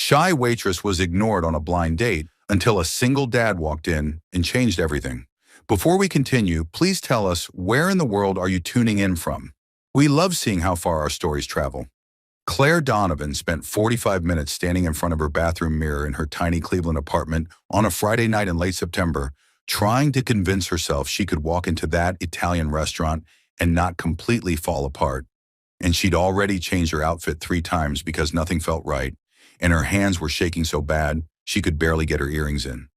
Shy waitress was ignored on a blind date until a single dad walked in and changed everything. Before we continue, please tell us, where in the world are you tuning in from? We love seeing how far our stories travel. Claire Donovan spent 45 minutes standing in front of her bathroom mirror in her tiny Cleveland apartment on a Friday night in late September, trying to convince herself she could walk into that Italian restaurant and not completely fall apart. And she'd already changed her outfit 3 times because nothing felt right, and her hands were shaking so bad she could barely get her earrings in.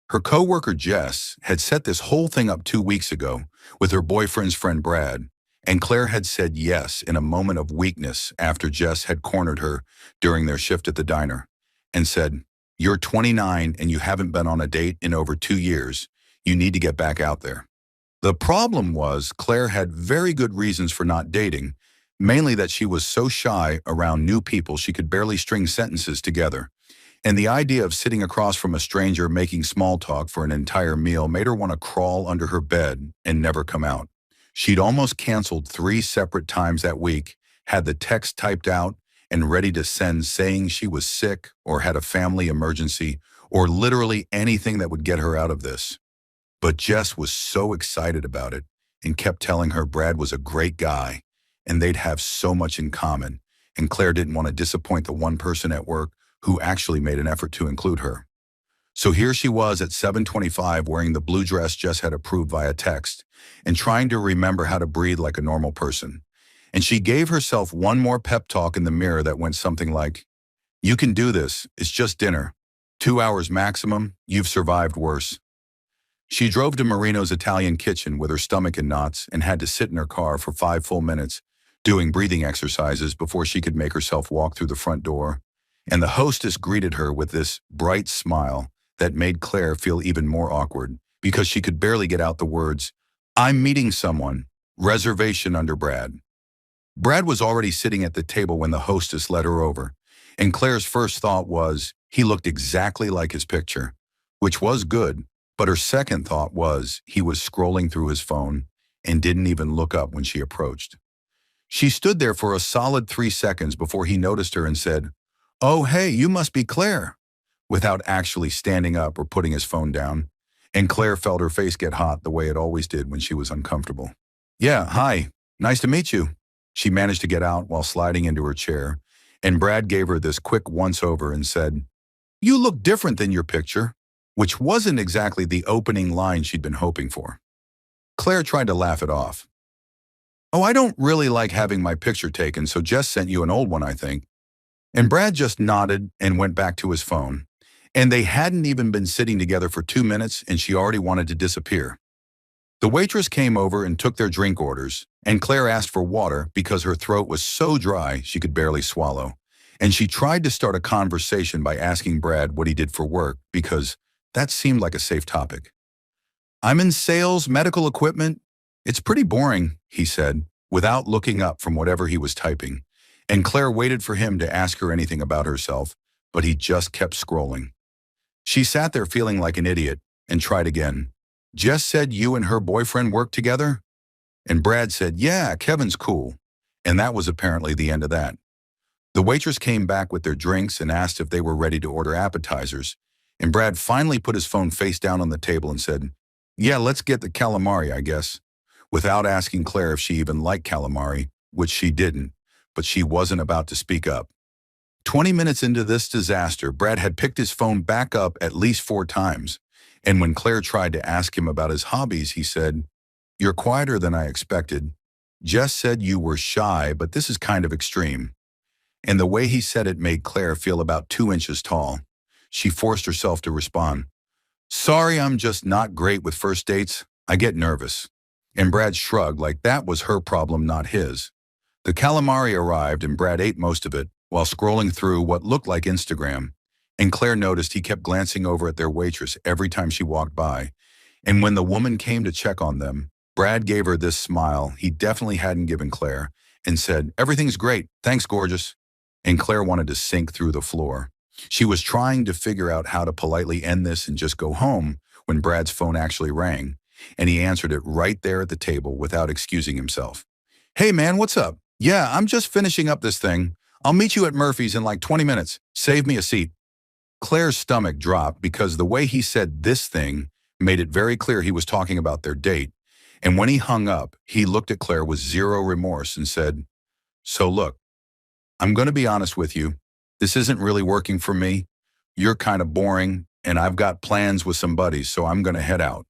Her coworker Jess had set this whole thing up 2 weeks ago with her boyfriend's friend Brad, and Claire had said yes in a moment of weakness after Jess had cornered her during their shift at the diner and said, "You're 29 and you haven't been on a date in over 2 years. You need to get back out there." The problem was Claire had very good reasons for not dating, mainly that she was so shy around new people she could barely string sentences together. And the idea of sitting across from a stranger making small talk for an entire meal made her want to crawl under her bed and never come out. She'd almost canceled 3 separate times that week, had the text typed out and ready to send saying she was sick or had a family emergency or literally anything that would get her out of this. But Jess was so excited about it and kept telling her Brad was a great guy and they'd have so much in common, and Claire didn't want to disappoint the one person at work who actually made an effort to include her. So here she was at 7:25 wearing the blue dress Jess had approved via text and trying to remember how to breathe like a normal person. And she gave herself one more pep talk in the mirror that went something like, "You can do this, it's just dinner. 2 hours maximum, you've survived worse." She drove to Marino's Italian kitchen with her stomach in knots and had to sit in her car for 5 full minutes doing breathing exercises before she could make herself walk through the front door. And the hostess greeted her with this bright smile that made Claire feel even more awkward because she could barely get out the words, "I'm meeting someone, reservation under Brad." Brad was already sitting at the table when the hostess led her over, and Claire's first thought was, he looked exactly like his picture, which was good, but her second thought was he was scrolling through his phone and didn't even look up when she approached. She stood there for a solid 3 seconds before he noticed her and said, "Oh, hey, you must be Claire," without actually standing up or putting his phone down, and Claire felt her face get hot the way it always did when she was uncomfortable. "Yeah, hi, nice to meet you." She managed to get out while sliding into her chair, and Brad gave her this quick once-over and said, "You look different than your picture," which wasn't exactly the opening line she'd been hoping for. Claire tried to laugh it off. "Oh, I don't really like having my picture taken, so Jess sent you an old one, I think." And Brad just nodded and went back to his phone. And they hadn't even been sitting together for 2 minutes and she already wanted to disappear. The waitress came over and took their drink orders, and Claire asked for water because her throat was so dry she could barely swallow. And she tried to start a conversation by asking Brad what he did for work because that seemed like a safe topic. "I'm in sales, medical equipment. It's pretty boring," he said, without looking up from whatever he was typing. And Claire waited for him to ask her anything about herself, but he just kept scrolling. She sat there feeling like an idiot and tried again. "Jess said you and her boyfriend work together?" And Brad said, "Yeah, Kevin's cool." And that was apparently the end of that. The waitress came back with their drinks and asked if they were ready to order appetizers. And Brad finally put his phone face down on the table and said, "Yeah, let's get the calamari, I guess," without asking Claire if she even liked calamari, which she didn't, but she wasn't about to speak up. 20 minutes into this disaster, Brad had picked his phone back up at least 4 times. And when Claire tried to ask him about his hobbies, he said, "You're quieter than I expected. Jess said you were shy, but this is kind of extreme." And the way he said it made Claire feel about 2 inches tall. She forced herself to respond, "Sorry, I'm just not great with first dates. I get nervous." And Brad shrugged like that was her problem, not his. The calamari arrived and Brad ate most of it while scrolling through what looked like Instagram. And Claire noticed he kept glancing over at their waitress every time she walked by. And when the woman came to check on them, Brad gave her this smile he definitely hadn't given Claire and said, "Everything's great. Thanks, gorgeous." And Claire wanted to sink through the floor. She was trying to figure out how to politely end this and just go home when Brad's phone actually rang. And he answered it right there at the table without excusing himself. "Hey man, what's up? Yeah, I'm just finishing up this thing. I'll meet you at Murphy's in like 20 minutes. Save me a seat. Claire's stomach dropped because the way he said this thing made it very clear he was talking about their date. And when he hung up, he looked at Claire with zero remorse and said, "So look, I'm going to be honest with you. This isn't really working for me. You're kind of boring, and I've got plans with some buddies, so I'm going to head out."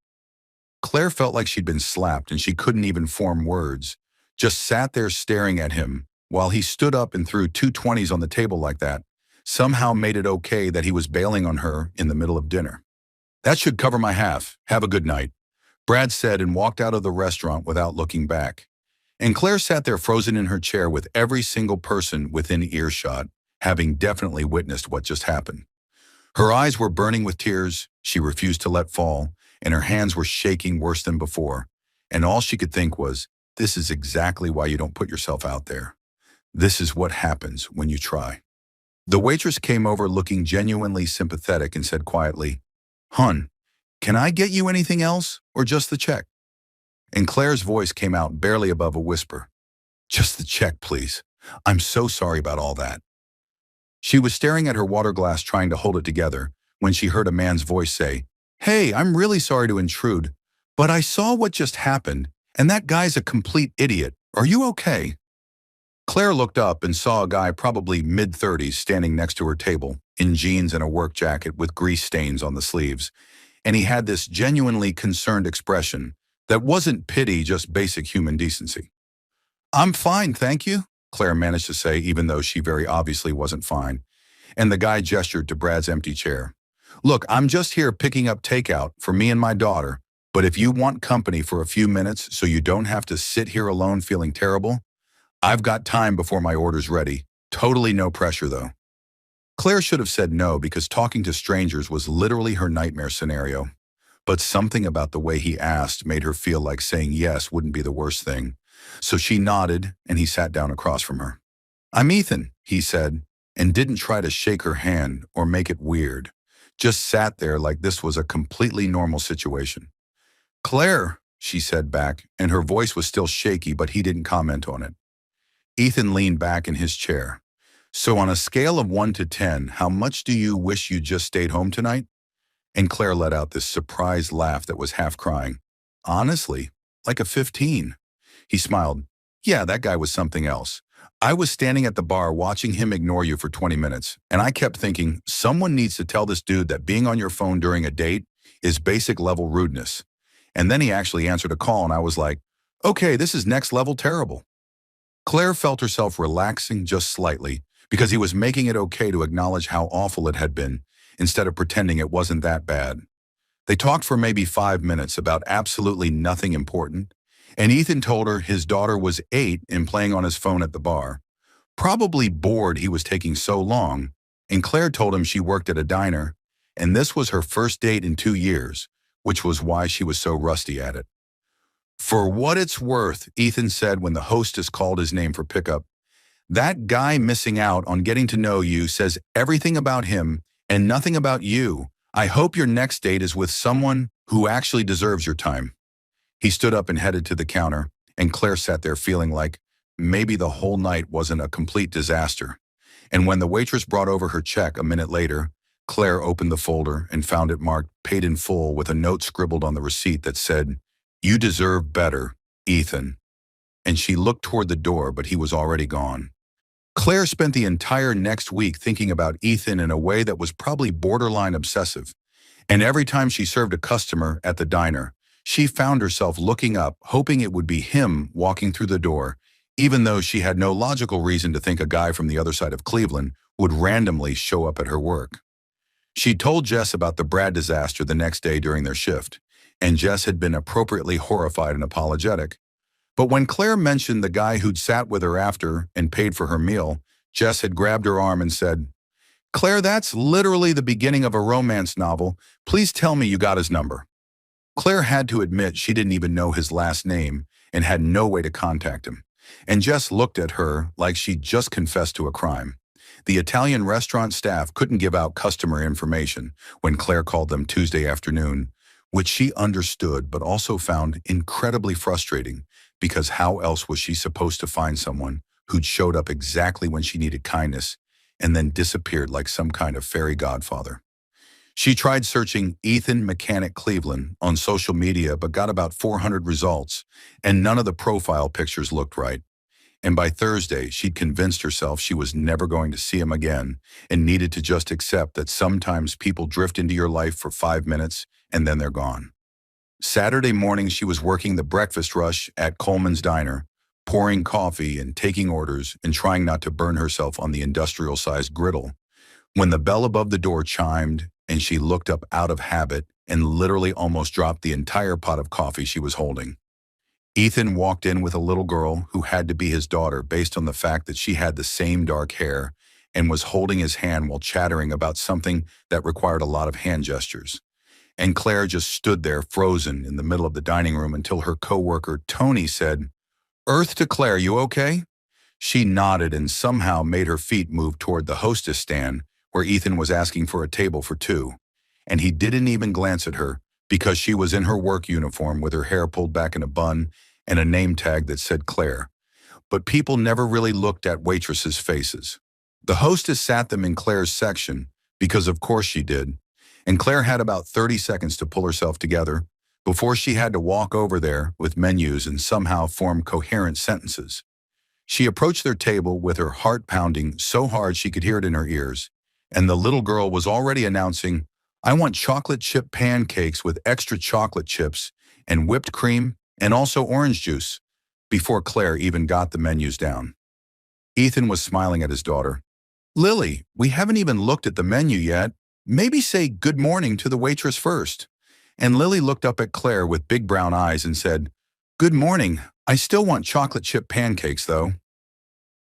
Claire felt like she'd been slapped and she couldn't even form words, just sat there staring at him while he stood up and threw two 20s on the table like that, somehow made it okay that he was bailing on her in the middle of dinner. "That should cover my half. Have a good night," Brad said and walked out of the restaurant without looking back. And Claire sat there frozen in her chair with every single person within earshot, having definitely witnessed what just happened. Her eyes were burning with tears she refused to let fall, and her hands were shaking worse than before. And all she could think was, this is exactly why you don't put yourself out there. This is what happens when you try. The waitress came over looking genuinely sympathetic and said quietly, "Hun, can I get you anything else or just the check?" And Claire's voice came out barely above a whisper. "Just the check, please. I'm so sorry about all that." She was staring at her water glass trying to hold it together when she heard a man's voice say, "Hey, I'm really sorry to intrude, but I saw what just happened, and that guy's a complete idiot. Are you okay?" Claire looked up and saw a guy probably mid-30s standing next to her table, in jeans and a work jacket with grease stains on the sleeves, and he had this genuinely concerned expression that wasn't pity, just basic human decency. "I'm fine, thank you," Claire managed to say, even though she very obviously wasn't fine, and the guy gestured to Brad's empty chair. "Look, I'm just here picking up takeout for me and my daughter, but if you want company for a few minutes so you don't have to sit here alone feeling terrible, I've got time before my order's ready. Totally no pressure, though." Claire should have said no because talking to strangers was literally her nightmare scenario. But something about the way he asked made her feel like saying yes wouldn't be the worst thing. So she nodded and he sat down across from her. "I'm Ethan," he said, and didn't try to shake her hand or make it weird. Just sat there like this was a completely normal situation. "Claire," she said back, and her voice was still shaky, but he didn't comment on it. Ethan leaned back in his chair. "So on a scale of 1 to 10, how much do you wish you just stayed home tonight?" And Claire let out this surprised laugh that was half crying. "Honestly, like a 15. He smiled. "Yeah, that guy was something else. I was standing at the bar watching him ignore you for 20 minutes, and I kept thinking, someone needs to tell this dude that being on your phone during a date is basic level rudeness. And then he actually answered a call, and I was like, okay, this is next level terrible." Claire felt herself relaxing just slightly because he was making it okay to acknowledge how awful it had been instead of pretending it wasn't that bad. They talked for maybe 5 minutes about absolutely nothing important, and Ethan told her his daughter was 8 and playing on his phone at the bar. Probably bored he was taking so long, and Claire told him she worked at a diner, and this was her first date in 2 years, which was why she was so rusty at it. "For what it's worth," Ethan said when the hostess called his name for pickup, "that guy missing out on getting to know you says everything about him and nothing about you. I hope your next date is with someone who actually deserves your time." He stood up and headed to the counter, and Claire sat there feeling like maybe the whole night wasn't a complete disaster. And when the waitress brought over her check a minute later, Claire opened the folder and found it marked "paid in full" with a note scribbled on the receipt that said, "You deserve better, Ethan." And she looked toward the door, but he was already gone. Claire spent the entire next week thinking about Ethan in a way that was probably borderline obsessive. And every time she served a customer at the diner, she found herself looking up, hoping it would be him walking through the door, even though she had no logical reason to think a guy from the other side of Cleveland would randomly show up at her work. She told Jess about the Brad disaster the next day during their shift, and Jess had been appropriately horrified and apologetic. But when Claire mentioned the guy who'd sat with her after and paid for her meal, Jess had grabbed her arm and said, "Claire, that's literally the beginning of a romance novel. Please tell me you got his number." Claire had to admit she didn't even know his last name and had no way to contact him. And Jess looked at her like she'd just confessed to a crime. The Italian restaurant staff couldn't give out customer information when Claire called them Tuesday afternoon, which she understood but also found incredibly frustrating because how else was she supposed to find someone who'd showed up exactly when she needed kindness and then disappeared like some kind of fairy godfather. She tried searching Ethan Mechanic Cleveland on social media but got about 400 results, and none of the profile pictures looked right. And by Thursday, she'd convinced herself she was never going to see him again and needed to just accept that sometimes people drift into your life for 5 minutes and then they're gone. Saturday morning, she was working the breakfast rush at Coleman's Diner, pouring coffee and taking orders and trying not to burn herself on the industrial-sized griddle, when the bell above the door chimed and she looked up out of habit and literally almost dropped the entire pot of coffee she was holding. Ethan walked in with a little girl who had to be his daughter based on the fact that she had the same dark hair and was holding his hand while chattering about something that required a lot of hand gestures. And Claire just stood there frozen in the middle of the dining room until her coworker Tony said, "Earth to Claire, you okay?" She nodded and somehow made her feet move toward the hostess stand where Ethan was asking for a table for two. And he didn't even glance at her because she was in her work uniform with her hair pulled back in a bun and a name tag that said Claire. But people never really looked at waitresses' faces. The hostess sat them in Claire's section because of course she did, and Claire had about 30 seconds to pull herself together before she had to walk over there with menus and somehow form coherent sentences. She approached their table with her heart pounding so hard she could hear it in her ears, and the little girl was already announcing, "I want chocolate chip pancakes with extra chocolate chips and whipped cream and also orange juice," before Claire even got the menus down. Ethan was smiling at his daughter. "Lily, we haven't even looked at the menu yet. Maybe say good morning to the waitress first." And Lily looked up at Claire with big brown eyes and said, "Good morning. I still want chocolate chip pancakes, though."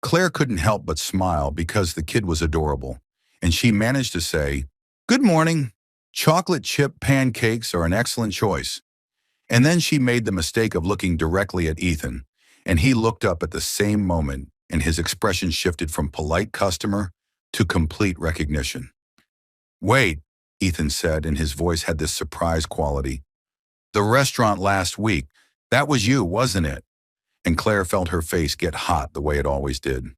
Claire couldn't help but smile because the kid was adorable, and she managed to say, "Good morning. Chocolate chip pancakes are an excellent choice." And then she made the mistake of looking directly at Ethan, and he looked up at the same moment, and his expression shifted from polite customer to complete recognition. "Wait," Ethan said, and his voice had this surprise quality. "The restaurant last week, that was you, wasn't it?" And Claire felt her face get hot the way it always did.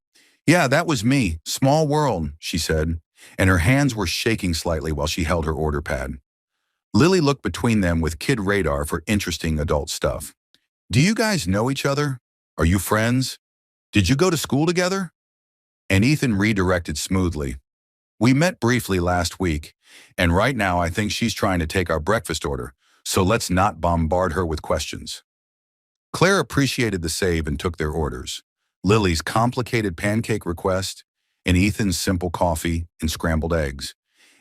"Yeah, that was me. Small world," she said, and her hands were shaking slightly while she held her order pad. Lily looked between them with kid radar for interesting adult stuff. "Do you guys know each other? Are you friends? Did you go to school together?" And Ethan redirected smoothly. "We met briefly last week, and right now I think she's trying to take our breakfast order, so let's not bombard her with questions." Claire appreciated the save and took their orders. Lily's complicated pancake request, and Ethan's simple coffee and scrambled eggs.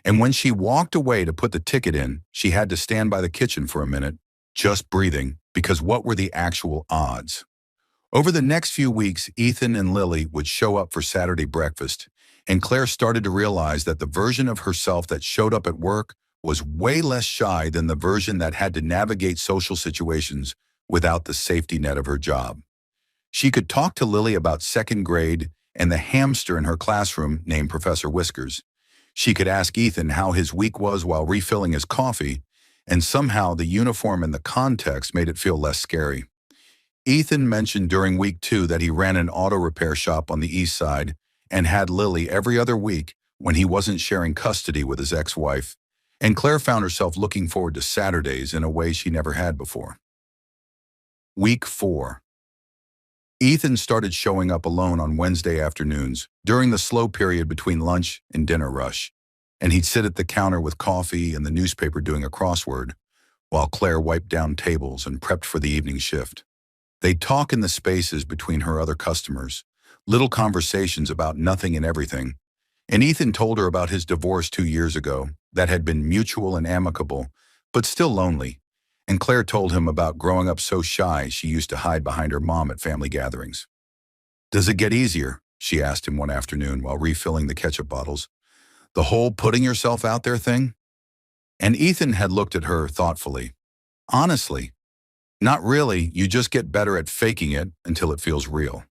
And when she walked away to put the ticket in, she had to stand by the kitchen for a minute, just breathing, because what were the actual odds? Over the next few weeks, Ethan and Lily would show up for Saturday breakfast, and Claire started to realize that the version of herself that showed up at work was way less shy than the version that had to navigate social situations without the safety net of her job. She could talk to Lily about second grade and the hamster in her classroom named Professor Whiskers. She could ask Ethan how his week was while refilling his coffee, and somehow the uniform and the context made it feel less scary. Ethan mentioned during week 2 that he ran an auto repair shop on the east side and had Lily every other week when he wasn't sharing custody with his ex-wife, and Claire found herself looking forward to Saturdays in a way she never had before. Week 4. Ethan started showing up alone on Wednesday afternoons during the slow period between lunch and dinner rush, and he'd sit at the counter with coffee and the newspaper doing a crossword, while Claire wiped down tables and prepped for the evening shift. They'd talk in the spaces between her other customers, little conversations about nothing and everything, and Ethan told her about his divorce 2 years ago that had been mutual and amicable, but still lonely. And Claire told him about growing up so shy she used to hide behind her mom at family gatherings. "Does it get easier?" she asked him one afternoon while refilling the ketchup bottles. "The whole putting yourself out there thing?" And Ethan had looked at her thoughtfully. "Honestly, not really. You just get better at faking it until it feels real."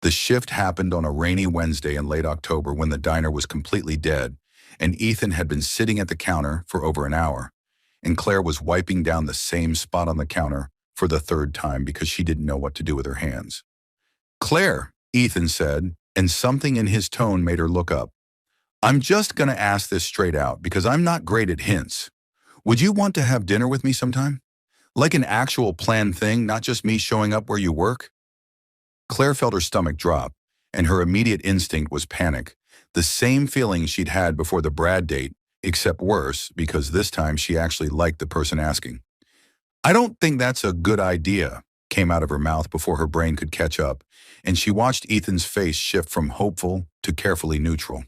The shift happened on a rainy Wednesday in late October when the diner was completely dead, and Ethan had been sitting at the counter for over an hour, and Claire was wiping down the same spot on the counter for the third time because she didn't know what to do with her hands. "Claire," Ethan said, and something in his tone made her look up. I'm just gonna ask this straight out because I'm not great at hints. Would you want to have dinner with me sometime? Like an actual planned thing, not just me showing up where you work? Claire felt her stomach drop, and her immediate instinct was panic. The same feeling she'd had before the Brad date, except worse, because this time she actually liked the person asking. I don't think that's a good idea, came out of her mouth before her brain could catch up, and she watched Ethan's face shift from hopeful to carefully neutral.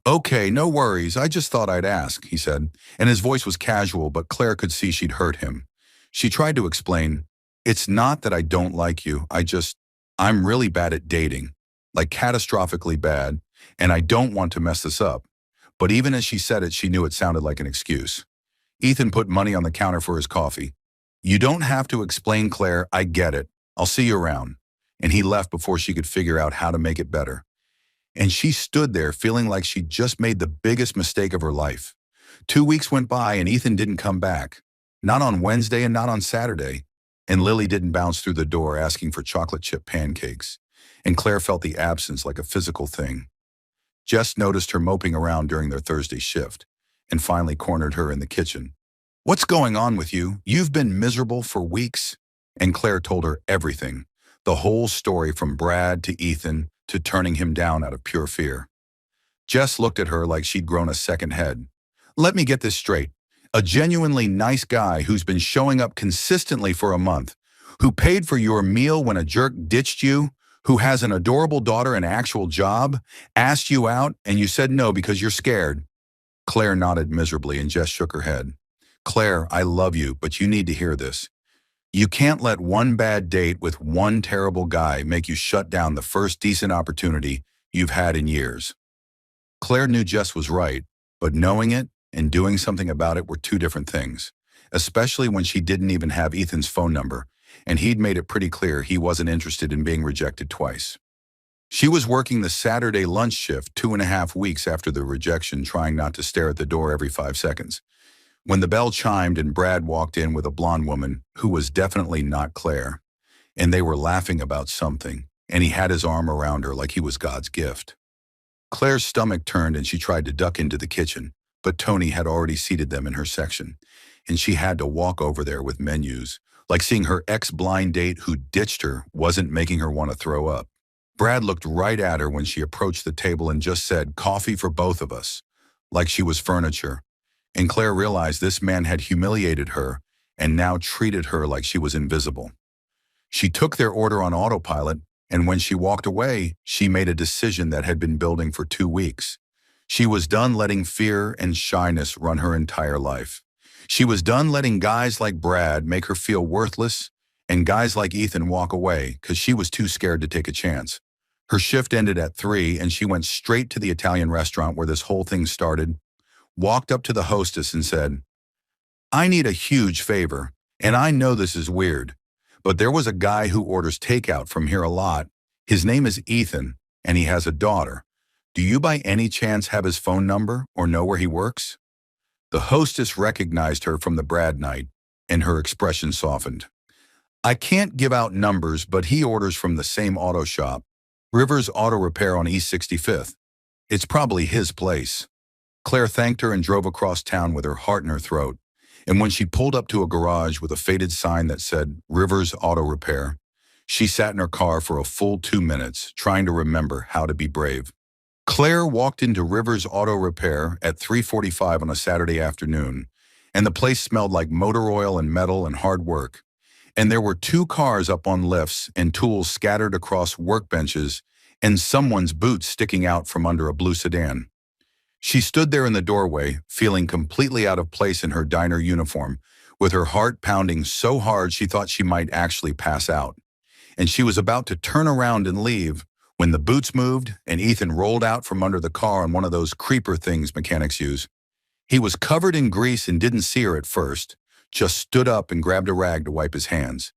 Okay, no worries, I just thought I'd ask, he said, and his voice was casual, but Claire could see she'd hurt him. She tried to explain, it's not that I don't like you, I'm really bad at dating, like catastrophically bad, and I don't want to mess this up. But even as she said it, she knew it sounded like an excuse. Ethan put money on the counter for his coffee. You don't have to explain, Claire, I get it. I'll see you around. And he left before she could figure out how to make it better. And she stood there feeling like she'd just made the biggest mistake of her life. 2 weeks went by and Ethan didn't come back. Not on Wednesday and not on Saturday. And Lily didn't bounce through the door asking for chocolate chip pancakes. And Claire felt the absence like a physical thing. Jess noticed her moping around during their Thursday shift and finally cornered her in the kitchen. What's going on with you? You've been miserable for weeks. And Claire told her everything, the whole story from Brad to Ethan to turning him down out of pure fear. Jess looked at her like she'd grown a second head. Let me get this straight. A genuinely nice guy who's been showing up consistently for a month, who paid for your meal when a jerk ditched you, who has an adorable daughter and actual job, asked you out, and you said no because you're scared. Claire nodded miserably and Jess shook her head. Claire, I love you, but you need to hear this. You can't let one bad date with one terrible guy make you shut down the first decent opportunity you've had in years. Claire knew Jess was right, but knowing it and doing something about it were two different things, especially when she didn't even have Ethan's phone number, and he'd made it pretty clear he wasn't interested in being rejected twice. She was working the Saturday lunch shift 2.5 weeks after the rejection, trying not to stare at the door every 5 seconds. When the bell chimed and Brad walked in with a blonde woman who was definitely not Claire, and they were laughing about something, and he had his arm around her like he was God's gift. Claire's stomach turned and she tried to duck into the kitchen, but Tony had already seated them in her section, and she had to walk over there with menus, like seeing her ex-blind date who ditched her wasn't making her want to throw up. Brad looked right at her when she approached the table and just said, "Coffee for both of us," like she was furniture. And Claire realized this man had humiliated her and now treated her like she was invisible. She took their order on autopilot, and when she walked away, she made a decision that had been building for 2 weeks. She was done letting fear and shyness run her entire life. She was done letting guys like Brad make her feel worthless and guys like Ethan walk away because she was too scared to take a chance. Her shift ended at 3 and she went straight to the Italian restaurant where this whole thing started, walked up to the hostess and said, "I need a huge favor, and I know this is weird, but there was a guy who orders takeout from here a lot. His name is Ethan, and he has a daughter. Do you by any chance have his phone number or know where he works?" The hostess recognized her from the Brad night, and her expression softened. "I can't give out numbers, but he orders from the same auto shop, Rivers Auto Repair on East 65th. It's probably his place." Claire thanked her and drove across town with her heart in her throat, and when she pulled up to a garage with a faded sign that said Rivers Auto Repair, she sat in her car for a full 2 minutes, trying to remember how to be brave. Claire walked into Rivers Auto Repair at 3:45 on a Saturday afternoon, and the place smelled like motor oil and metal and hard work. And there were 2 cars up on lifts and tools scattered across workbenches and someone's boots sticking out from under a blue sedan. She stood there in the doorway, feeling completely out of place in her diner uniform, with her heart pounding so hard she thought she might actually pass out. And she was about to turn around and leave when the boots moved and Ethan rolled out from under the car on one of those creeper things mechanics use. He was covered in grease and didn't see her at first, just stood up and grabbed a rag to wipe his hands.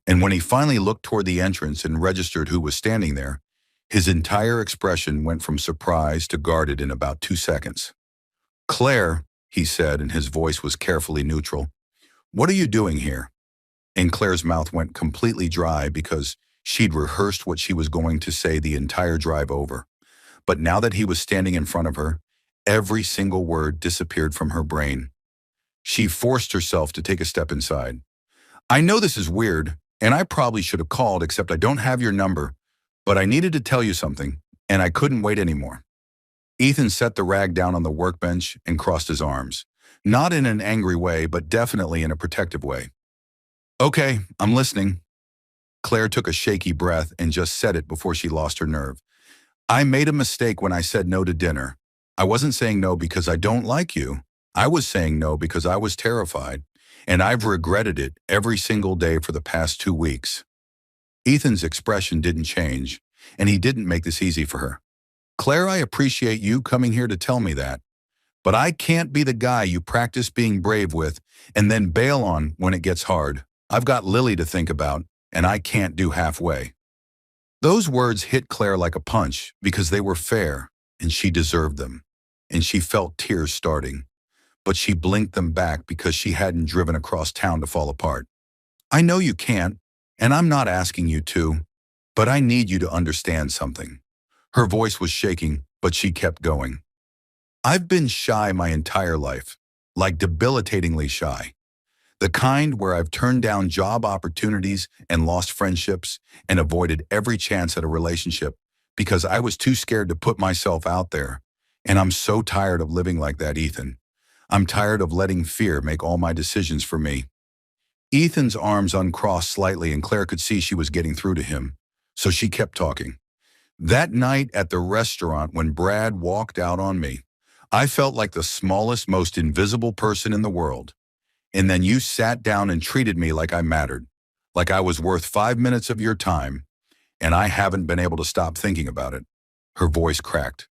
And when he finally looked toward the entrance and registered who was standing there, his entire expression went from surprise to guarded in about 2 seconds. "Claire," he said, and his voice was carefully neutral, "what are you doing here?" And Claire's mouth went completely dry because She'd rehearsed what she was going to say the entire drive over. But now that he was standing in front of her, every single word disappeared from her brain. She forced herself to take a step inside. I know this is weird, and I probably should have called, except I don't have your number, but I needed to tell you something, and I couldn't wait anymore. Ethan set the rag down on the workbench and crossed his arms. Not in an angry way, but definitely in a protective way. Okay, I'm listening. Claire took a shaky breath and just said it before she lost her nerve. I made a mistake when I said no to dinner. I wasn't saying no because I don't like you. I was saying no because I was terrified, and I've regretted it every single day for the past 2 weeks. Ethan's expression didn't change, and he didn't make this easy for her. Claire, I appreciate you coming here to tell me that, but I can't be the guy you practice being brave with and then bail on when it gets hard. I've got Lily to think about, and I can't do halfway. Those words hit Claire like a punch because they were fair, and she deserved them, and she felt tears starting. But she blinked them back because she hadn't driven across town to fall apart. I know you can't, and I'm not asking you to, but I need you to understand something. Her voice was shaking, but she kept going. I've been shy my entire life, like debilitatingly shy. The kind where I've turned down job opportunities and lost friendships and avoided every chance at a relationship because I was too scared to put myself out there. And I'm so tired of living like that, Ethan. I'm tired of letting fear make all my decisions for me. Ethan's arms uncrossed slightly and Claire could see she was getting through to him, so she kept talking. That night at the restaurant when Brad walked out on me, I felt like the smallest, most invisible person in the world. And then you sat down and treated me like I mattered, like I was worth 5 minutes of your time, and I haven't been able to stop thinking about it. Her voice cracked.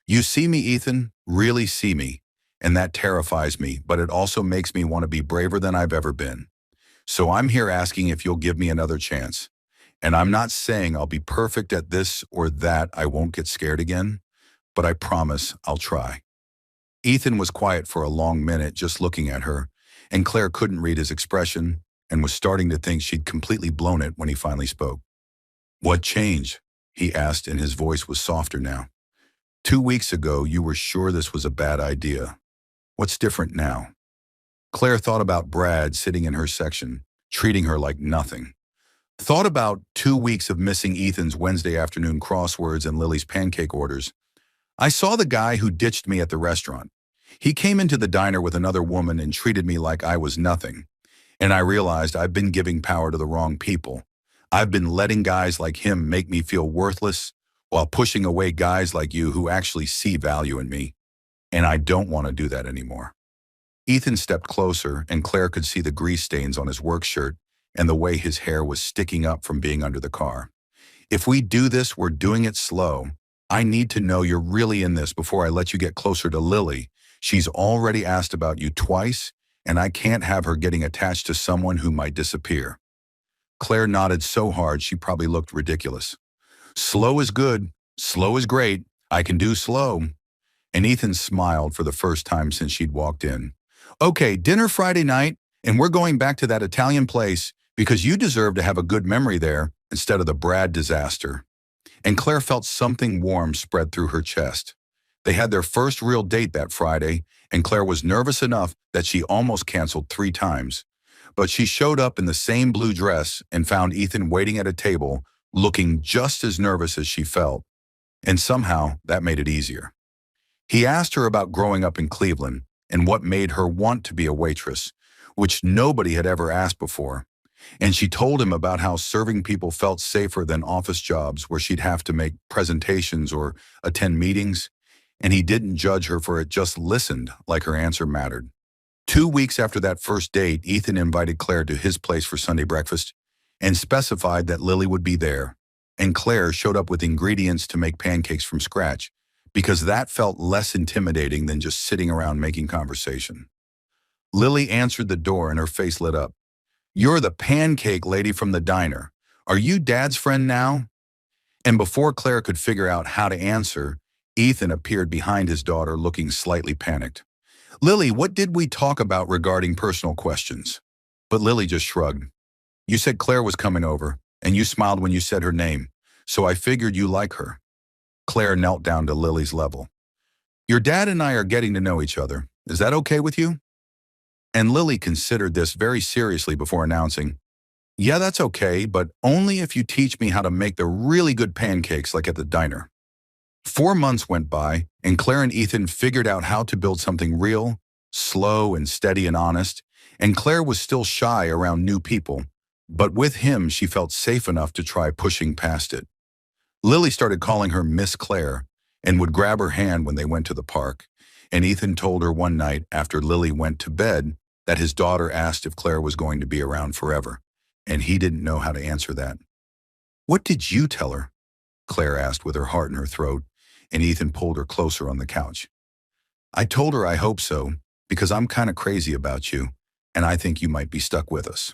You see me, Ethan, really see me, and that terrifies me, but it also makes me want to be braver than I've ever been. So I'm here asking if you'll give me another chance. And I'm not saying I'll be perfect at this or that I won't get scared again, but I promise I'll try. Ethan was quiet for a long minute just looking at her, and Claire couldn't read his expression and was starting to think she'd completely blown it when he finally spoke. What changed? He asked, and his voice was softer now. 2 weeks ago, you were sure this was a bad idea. What's different now? Claire thought about Brad sitting in her section, treating her like nothing. Thought about 2 weeks of missing Ethan's Wednesday afternoon crosswords and Lily's pancake orders. I saw the guy who ditched me at the restaurant. He came into the diner with another woman and treated me like I was nothing. And I realized I've been giving power to the wrong people. I've been letting guys like him make me feel worthless while pushing away guys like you who actually see value in me. And I don't want to do that anymore. Ethan stepped closer, and Claire could see the grease stains on his work shirt and the way his hair was sticking up from being under the car. If we do this, we're doing it slow. I need to know you're really in this before I let you get closer to Lily. She's already asked about you twice, and I can't have her getting attached to someone who might disappear. Claire nodded so hard she probably looked ridiculous. Slow is good. Slow is great. I can do slow. And Ethan smiled for the first time since she'd walked in. Okay, dinner Friday night, and we're going back to that Italian place because you deserve to have a good memory there instead of the Brad disaster. And Claire felt something warm spread through her chest. They had their first real date that Friday, and Claire was nervous enough that she almost canceled 3 times. But she showed up in the same blue dress and found Ethan waiting at a table, looking just as nervous as she felt. And somehow, that made it easier. He asked her about growing up in Cleveland and what made her want to be a waitress, which nobody had ever asked before. And she told him about how serving people felt safer than office jobs where she'd have to make presentations or attend meetings. And he didn't judge her for it, just listened like her answer mattered. 2 weeks after that first date, Ethan invited Claire to his place for Sunday breakfast and specified that Lily would be there. And Claire showed up with ingredients to make pancakes from scratch because that felt less intimidating than just sitting around making conversation. Lily answered the door and her face lit up. You're the pancake lady from the diner. Are you Dad's friend now? And before Claire could figure out how to answer, Ethan appeared behind his daughter looking slightly panicked. Lily, what did we talk about regarding personal questions? But Lily just shrugged. You said Claire was coming over, and you smiled when you said her name, so I figured you like her." Claire knelt down to Lily's level. "Your dad and I are getting to know each other. Is that okay with you?" And Lily considered this very seriously before announcing, "Yeah, that's okay, but only if you teach me how to make the really good pancakes like at the diner." 4 months went by, and Claire and Ethan figured out how to build something real, slow and steady and honest, and Claire was still shy around new people, but with him she felt safe enough to try pushing past it. Lily started calling her Miss Claire and would grab her hand when they went to the park, and Ethan told her one night after Lily went to bed that his daughter asked if Claire was going to be around forever, and he didn't know how to answer that. "What did you tell her?" Claire asked with her heart in her throat, and Ethan pulled her closer on the couch. "I told her I hope so, because I'm kind of crazy about you, and I think you might be stuck with us."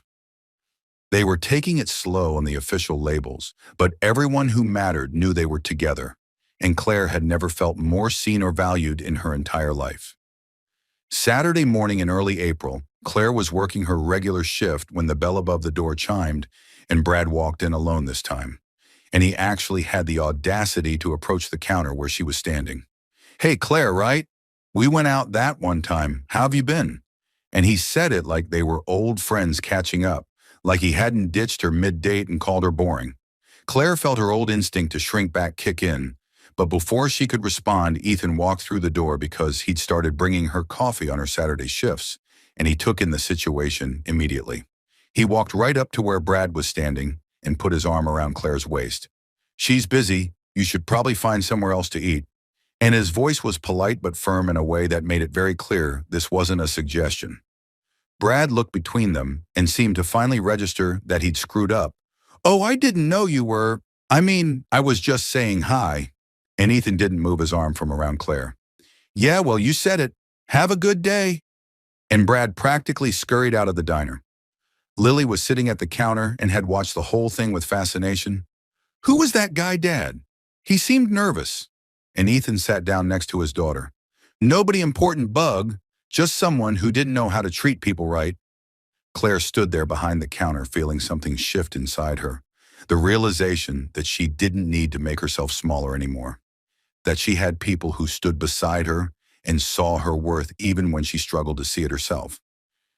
They were taking it slow on the official labels, but everyone who mattered knew they were together, and Claire had never felt more seen or valued in her entire life. Saturday morning in early April, Claire was working her regular shift when the bell above the door chimed, and Brad walked in alone this time. And he actually had the audacity to approach the counter where she was standing. "Hey, Claire, right? We went out that one time. How have you been?" And he said it like they were old friends catching up, like he hadn't ditched her mid-date and called her boring. Claire felt her old instinct to shrink back kick in, but before she could respond, Ethan walked through the door because he'd started bringing her coffee on her Saturday shifts, and he took in the situation immediately. He walked right up to where Brad was standing and put his arm around Claire's waist. "She's busy. You should probably find somewhere else to eat." And his voice was polite but firm in a way that made it very clear this wasn't a suggestion. Brad looked between them and seemed to finally register that he'd screwed up. "Oh, I didn't know you were. I was just saying hi." And Ethan didn't move his arm from around Claire. "Yeah, well, you said it. Have a good day." And Brad practically scurried out of the diner. Lily was sitting at the counter and had watched the whole thing with fascination. "Who was that guy, Dad? He seemed nervous." And Ethan sat down next to his daughter. "Nobody important, bug, just someone who didn't know how to treat people right." Claire stood there behind the counter feeling something shift inside her, the realization that she didn't need to make herself smaller anymore, that she had people who stood beside her and saw her worth even when she struggled to see it herself.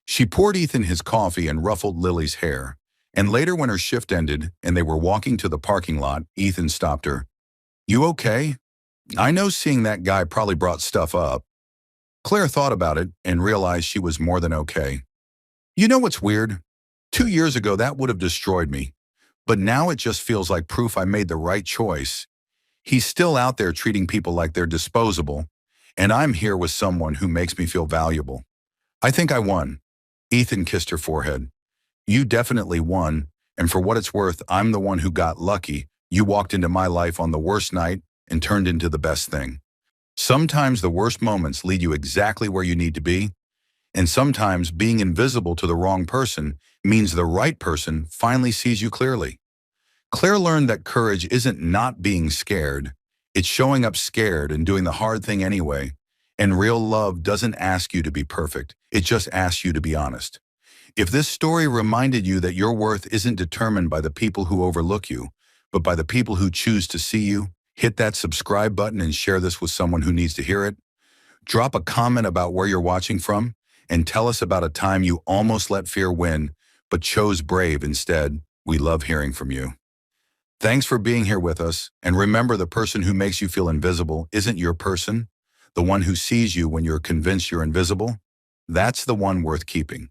She poured Ethan his coffee and ruffled Lily's hair, and later when her shift ended and they were walking to the parking lot, Ethan stopped her. "You okay? I know seeing that guy probably brought stuff up." Claire thought about it and realized she was more than okay. "You know what's weird? 2 years ago that would have destroyed me, but now it just feels like proof I made the right choice. He's still out there treating people like they're disposable, and I'm here with someone who makes me feel valuable. I think I won." Ethan kissed her forehead. "You definitely won, and for what it's worth, I'm the one who got lucky. You walked into my life on the worst night and turned into the best thing. Sometimes the worst moments lead you exactly where you need to be, and sometimes being invisible to the wrong person means the right person finally sees you clearly." Claire learned that courage isn't not being scared, it's showing up scared and doing the hard thing anyway. And real love doesn't ask you to be perfect, it just asks you to be honest. If this story reminded you that your worth isn't determined by the people who overlook you, but by the people who choose to see you, hit that subscribe button and share this with someone who needs to hear it. Drop a comment about where you're watching from, and tell us about a time you almost let fear win, but chose brave instead. We love hearing from you. Thanks for being here with us, and remember, the person who makes you feel invisible isn't your person. The one who sees you when you're convinced you're invisible, that's the one worth keeping.